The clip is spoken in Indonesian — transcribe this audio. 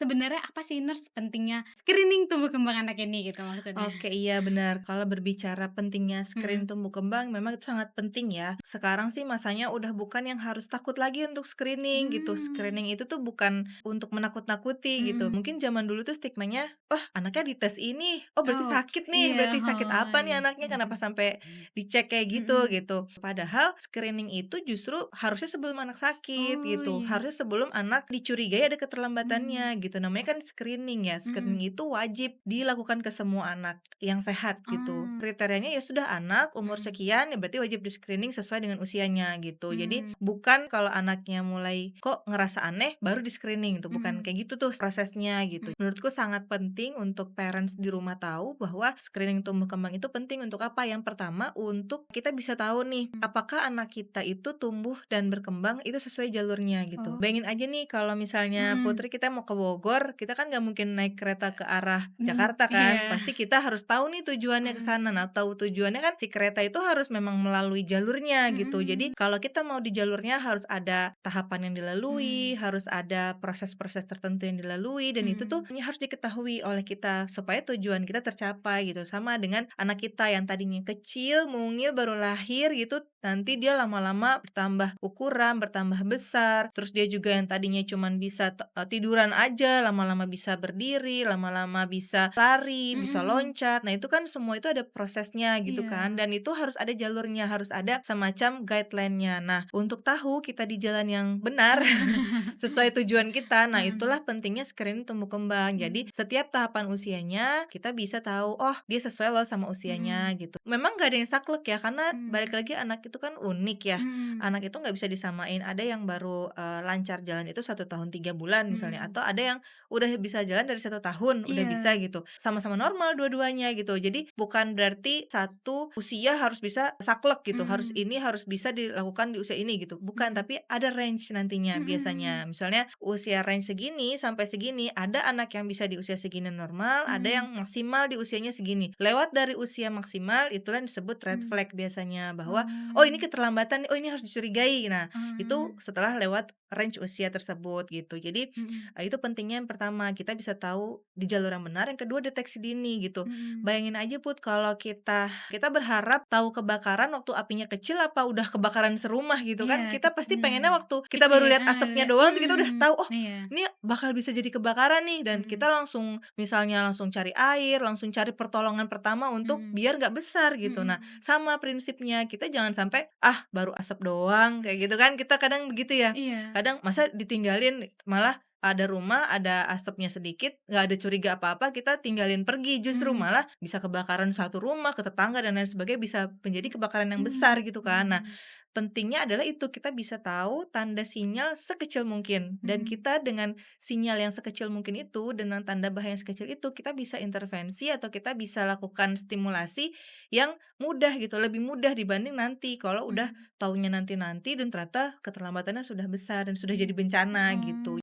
sebenarnya apa sih Nurse pentingnya screening tumbuh kembang anak ini gitu maksudnya? Oke, iya benar. Kalau berbicara pentingnya screen Mhm. tumbuh kembang memang itu sangat penting ya. Sekarang sih masanya udah bukan yang harus takut lagi untuk screening gitu. Mmm, Screening itu tuh bukan untuk menakut-nakuti gitu. mhm. Mungkin zaman dulu tuh stigmanya, "Wah, anaknya dites ini. Oh, berarti Oh, sakit nih. iya, Berarti sakit oh, apa nih iya. anaknya? Kenapa sampai dicek kayak gitu?" Mhm. gitu. Padahal screening itu justru harusnya sebelum anak sakit Oh, gitu. iya. Harusnya sebelum anak dicurigai ada Mmm, keterlambatannya gitu. Namanya kan screening ya. mhm. Screening itu wajib dilakukan ke semua anak yang sehat gitu. Oh, Kriterianya ya sudah anak umur mhm, sekian ya berarti wajib di-screening sesuai dengan usianya gitu. Jadi mmm, bukan kalau anaknya mulai kok ngerasa aneh baru di-screening tuh, bukan mhm, kayak gitu tuh prosesnya gitu. mhm, Menurutku sangat penting untuk parents di rumah tahu bahwa screening tumbuh kembang itu penting untuk apa? Yang pertama untuk kita bisa tahu nih mmm. apakah anak kita itu tumbuh dan berkembang itu sesuai jalurnya gitu. Oh, Bayangin aja nih kalau misalnya mhm, Putri kita mau ke Bogor, kita kan nggak mungkin naik kereta ke arah mhm, Jakarta iya, kan, pasti kita harus tahu nih tujuannya ke sana. mhm, Nah, tahu tujuannya kan si kereta itu harus memang melalui jalurnya gitu. mhm, Jadi kalau kita mau di jalurnya harus ada tahapan yang dilalui, mmm, harus ada proses-proses tertentu yang dilalui dan itu tuh mhm, ini harus diketahui oleh kita supaya tujuan kita tercapai gitu. Sama dengan anak kita yang tadinya kecil, mungil baru lahir gitu, nanti dia lama-lama bertambah ukuran, bertambah besar, terus dia juga yang tadinya cuman bisa tiduran aja, lama-lama bisa berdiri, lama-lama bisa lari, bisa mhm, loncat. Nah, itu kan semua itu ada prosesnya gitu kan, iya. dan itu harus ada jalurnya, harus ada semacam guideline-nya. Nah, untuk tahu kita di jalan yang benar, sesuai tujuan kita, nah Mhm, itulah pentingnya screening tumbuh kembang. mmm, Jadi, setiap tahapan usianya kita bisa tahu, "Oh, dia sesuai loh sama usianya," mhm, gitu. Memang nggak ada yang saklek ya, karena balik mmm, lagi anak itu kan unik ya. mhm, Anak itu nggak bisa disamain, ada yang baru, lancar jalan itu 1 tahun 3 bulan misalnya, mhm, atau ada yang udah bisa jalan dari 1 tahun, udah bisa iya, gitu. Sama-sama normal dua-duanya gitu. Jadi bukan berarti satu usia harus bisa saklek gitu, harus mmm, ini harus bisa dilakukan di usia ini gitu, bukan. mhm, Tapi ada range nantinya mhm biasanya. mhm, Misalnya usia range segini sampai segini, ada anak yang bisa di usia segini normal, ada yang mhm, maksimal di usianya segini. Lewat dari usia maksimal itulah yang disebut red mmm, flag biasanya, bahwa, "Oh ini oh, keterlambatan nih, oh ini harus dicurigai." Nah, itu oh, setelah lewat range usia tersebut gitu. Jadi, mhm, itu pentingnya yang pertama, kita bisa tahu di jalur yang benar, yang kedua deteksi dini gitu. mhm, Bayangin aja Put, kalau kita berharap tahu kebakaran waktu apinya kecil apa udah kebakaran serumah gitu iya, kan, kita pasti pengennya waktu kita baru kecil, lihat asapnya lihat doang tuh kita udah tahu, "Oh, iya, ini bakal bisa jadi kebakaran nih," dan kita mhm, langsung misalnya langsung cari air, langsung cari pertolongan pertama untuk mhm, biar nggak besar gitu. Nah, mhm, sama prinsipnya, kita jangan sampai, "Ah, baru asap doang," kayak gitu kan, kita kadang begitu ya. iya, Kadang masa ditinggalin malah ada rumah, ada asapnya sedikit, nggak ada curiga apa-apa, kita tinggalin pergi, justru mmm, malah bisa kebakaran satu rumah, ke tetangga dan lain sebagainya, bisa menjadi kebakaran yang besar gitu kan. Nah, mhm, pentingnya adalah itu, kita bisa tahu tanda sinyal sekecil mungkin, dan mhm, kita dengan sinyal yang sekecil mungkin itu, dengan tanda bahaya yang sekecil itu, kita bisa intervensi atau kita bisa lakukan stimulasi yang mudah gitu, lebih mudah dibanding nanti kalau udah mhm, taunya nanti-nanti dan ternyata keterlambatannya sudah besar dan sudah jadi mhm, bencana gitu. oh.